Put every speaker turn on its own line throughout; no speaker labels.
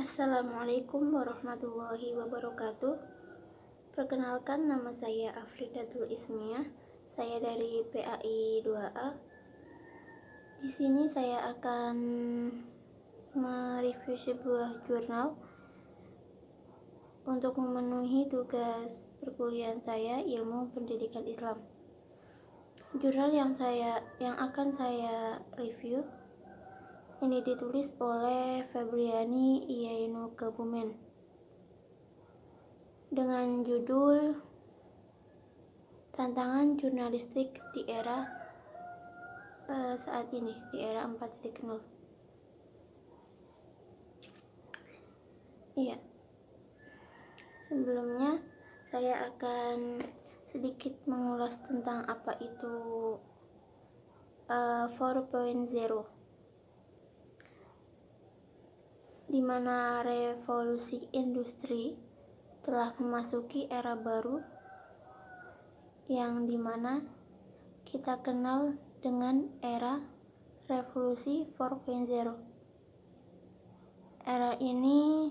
Assalamualaikum warahmatullahi wabarakatuh. Perkenalkan, nama saya Afridatul Ismiyah. Saya dari PAI 2A. Di sini saya akan mereview sebuah jurnal untuk memenuhi tugas perkuliahan saya, Ilmu Pendidikan Islam. Jurnal yang akan saya review ini ditulis oleh Febriani Iyainu Kebumen dengan judul Tantangan Jurnalistik di Era saat ini, di era 4.0. Iya. Sebelumnya saya akan sedikit mengulas tentang apa itu 4.0, di mana revolusi industri telah memasuki era baru yang dimana kita kenal dengan era revolusi 4.0. Era ini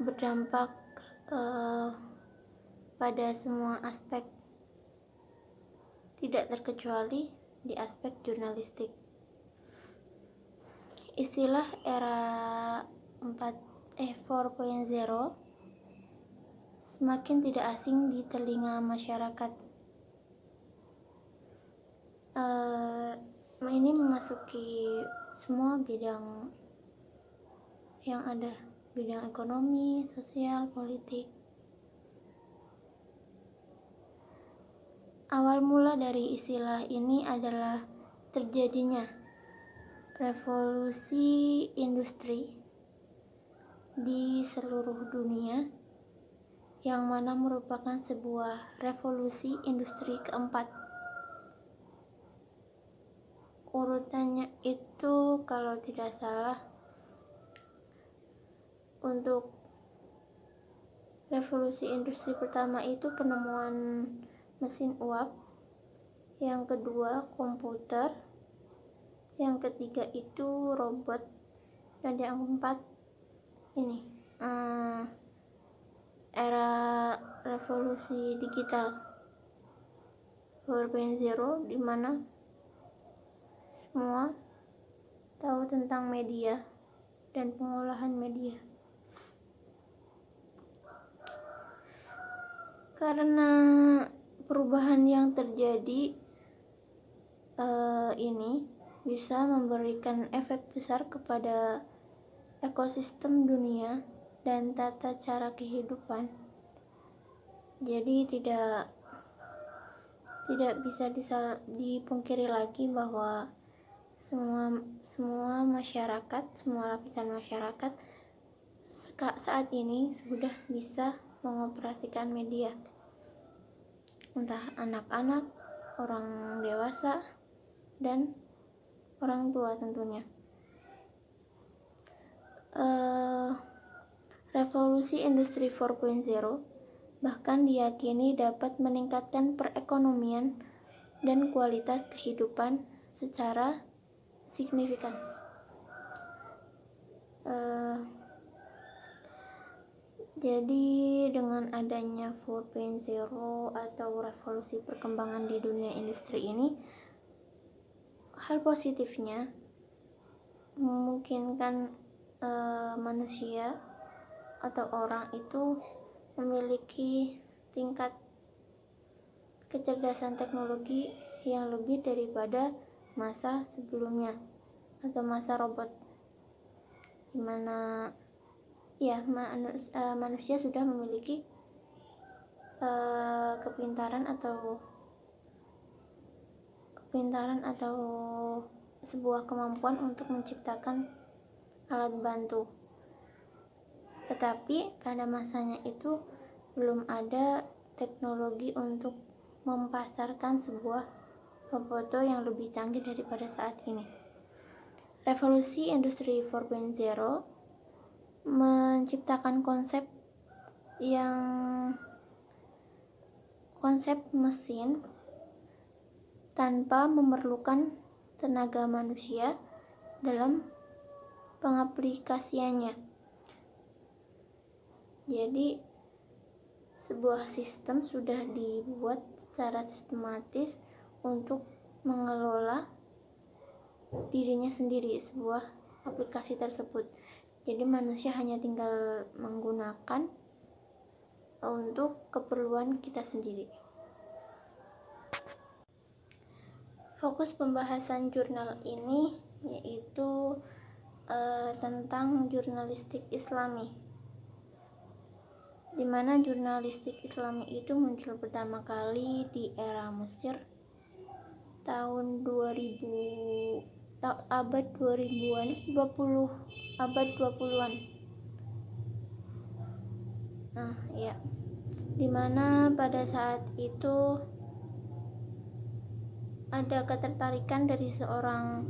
berdampak pada semua aspek, tidak terkecuali di aspek jurnalistik. Istilah era 4.0 semakin tidak asing di telinga masyarakat. Ini memasuki semua bidang yang ada, bidang ekonomi, sosial, politik. Awal mula dari istilah ini adalah terjadinya revolusi industri di seluruh dunia, yang mana merupakan sebuah revolusi industri keempat. Urutannya itu kalau tidak salah, untuk revolusi industri pertama itu penemuan mesin uap, yang kedua komputer, yang ketiga itu robot, dan yang keempat ini era revolusi digital 4.0, di mana semua tahu tentang media dan pengolahan media. Karena perubahan yang terjadi ini bisa memberikan efek besar kepada ekosistem dunia dan tata cara kehidupan. Jadi tidak bisa dipungkiri lagi bahwa semua masyarakat, semua lapisan masyarakat saat ini sudah bisa mengoperasikan media, entah anak-anak, orang dewasa, dan orang tua tentunya. Revolusi industri 4.0 bahkan diyakini dapat meningkatkan perekonomian dan kualitas kehidupan secara signifikan. Jadi dengan adanya 4.0 atau revolusi perkembangan di dunia industri ini, hal positifnya memungkinkan manusia atau orang itu memiliki tingkat kecerdasan teknologi yang lebih daripada masa sebelumnya atau masa robot, dimana manusia sudah memiliki kepintaran atau sebuah kemampuan untuk menciptakan alat bantu. Tetapi pada masanya itu belum ada teknologi untuk mempasarkan sebuah robot yang lebih canggih daripada saat ini. Revolusi industri 4.0 menciptakan konsep mesin tanpa memerlukan tenaga manusia dalam pengaplikasiannya. Jadi sebuah sistem sudah dibuat secara sistematis untuk mengelola dirinya sendiri, sebuah aplikasi tersebut. Jadi manusia hanya tinggal menggunakan untuk keperluan kita sendiri. Fokus pembahasan jurnal ini yaitu tentang jurnalistik Islami, di mana jurnalistik Islami itu muncul pertama kali di era Mesir tahun 2000, abad 2000-an, abad 20-an. Dimana pada saat itu ada ketertarikan dari seorang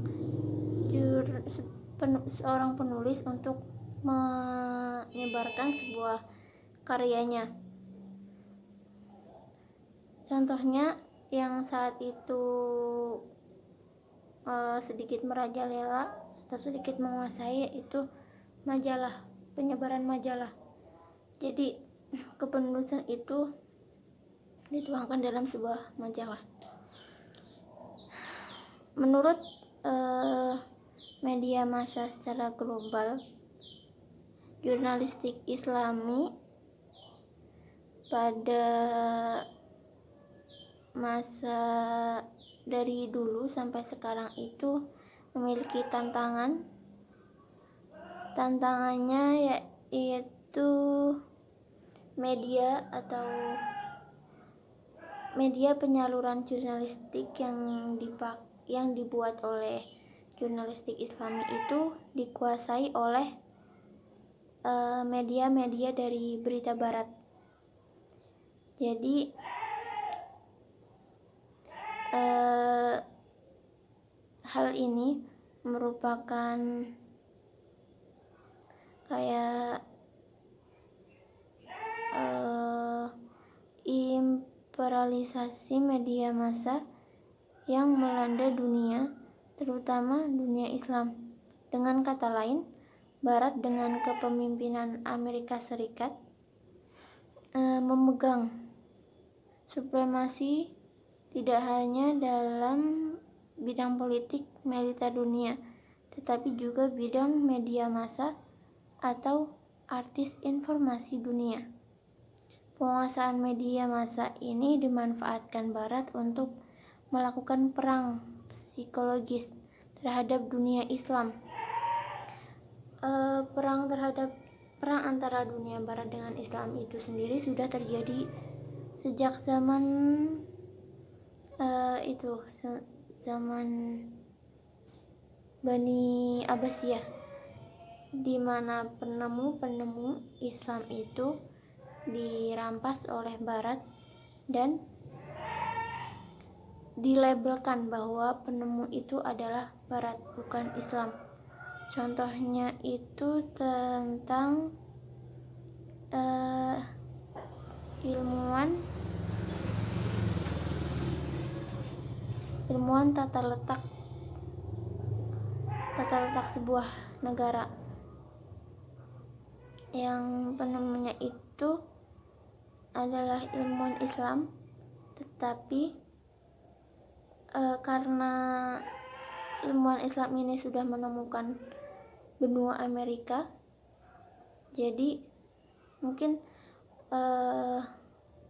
penulis untuk menyebarkan sebuah karyanya. Contohnya yang saat itu sedikit merajalela atau sedikit menguasai itu majalah, penyebaran majalah. Jadi kepenulisan itu dituangkan dalam sebuah majalah. Menurut media massa secara global, jurnalistik Islami pada masa dari dulu sampai sekarang itu memiliki tantangannya yaitu media atau media penyaluran jurnalistik yang dibuat oleh jurnalistik Islami itu dikuasai oleh media-media dari berita barat. Jadi hal ini merupakan kayak imperialisasi media massa yang melanda dunia, terutama dunia Islam. Dengan kata lain, Barat dengan kepemimpinan Amerika Serikat memegang supremasi tidak hanya dalam bidang politik militer dunia, tetapi juga bidang media massa atau artis informasi dunia. Penguasaan media massa ini dimanfaatkan Barat untuk melakukan perang psikologis terhadap dunia Islam. Perang antara dunia Barat dengan Islam itu sendiri sudah terjadi sejak zaman zaman Bani Abbasiyah, di mana penemu Islam itu dirampas oleh Barat dan dilabelkan bahwa penemu itu adalah Barat, bukan Islam. Contohnya itu tentang ilmuwan tata letak sebuah negara, yang penemunya itu adalah ilmuwan Islam, tetapi karena ilmuwan Islam ini sudah menemukan benua Amerika, jadi mungkin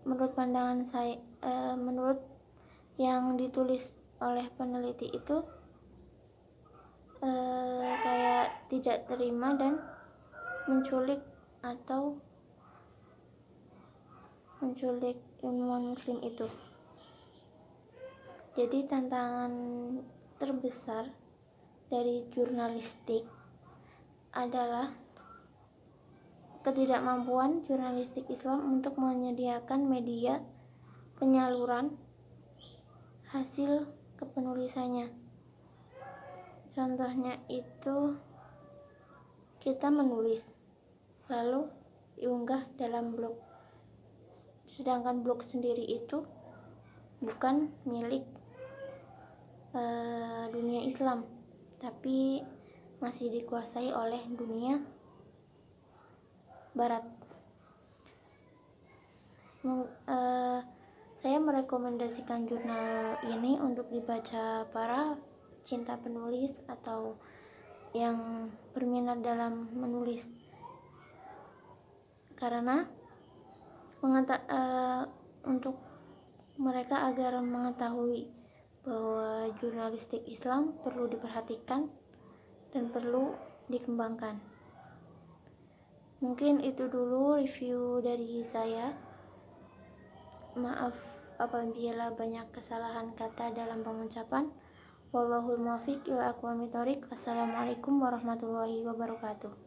menurut pandangan saya, menurut yang ditulis oleh peneliti itu kayak tidak terima dan menculik ilmuwan muslim itu. Jadi tantangan terbesar dari jurnalistik adalah ketidakmampuan jurnalistik Islam untuk menyediakan media penyaluran hasil kepenulisannya. Contohnya itu kita menulis lalu diunggah dalam blog, sedangkan blog sendiri itu bukan milik dunia Islam, tapi masih dikuasai oleh dunia barat. Saya merekomendasikan jurnal ini untuk dibaca para cinta penulis atau yang berminat dalam menulis, karena untuk mereka agar mengetahui bahwa jurnalistik Islam perlu diperhatikan dan perlu dikembangkan. Mungkin itu dulu review dari saya. Maaf apabila banyak kesalahan kata dalam pengucapan. Wallahul muwaffiq ila aqwamit thoriq. Assalamualaikum warahmatullahi wabarakatuh.